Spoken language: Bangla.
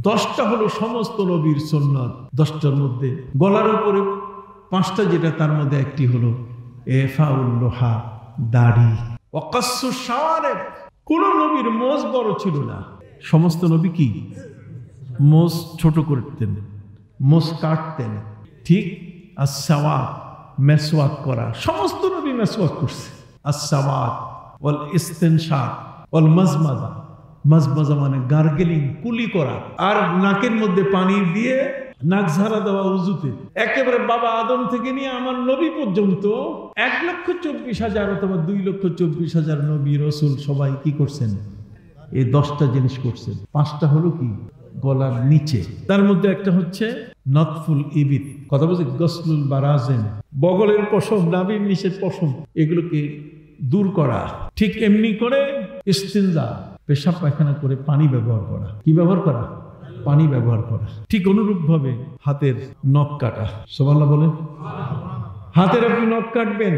10টা হলো সমস্ত নবীর সুন্নাত। 10টার মধ্যে গলার উপরে 5টা, যেটা তার মধ্যে একটি হলো এফাউল লোহা, দাড়ি। ওয়াকাসসু শাওয়ারিব, কোন নবীর মোজ বড় ছিল না। সমস্ত নবী কি মোজ ছোট করতেন, মোজ কাটতেন। ঠিক as-সাওয়াক, মেসওয়াক করা, সমস্ত নবী মেসওয়াক করছে। as-সাওয়াক ওয়াল ইস্তিনশাক ওয়াল মাজমাজা, মাজমাজা মানে গার্গেলিং, কুলি করা, আর নাকের মধ্যে পানি দিয়ে নাক ঝাড়া দেওয়া উযুতে। একেবারে বাবা আদম থেকে নিয়ে আমার নবী পর্যন্ত 1,24,000 অথবা 2,24,000 নবী রাসূল সবাই কি করছেন? এই 10টা জিনিস করছেন। 5টা হলো কি গলার নিচে, তার মধ্যে একটা হচ্ছে নতফুল ইবিত, কথা বলছি গসলুল বারাজিন, বগলের পশম, নাভির নিচের পশম, এগুলোকে দূর করা। ঠিক এমনি করে ইস্তিনজা, পেশাব পায়খানা করে পানি ব্যবহার করা। কি ব্যবহার করা? পানি ব্যবহার করা। ঠিক অনুরূপ ভাবে হাতের নখ কাটা। সুবহানাল্লাহ বলেন। হাতের আপনি নখ কাটবেন,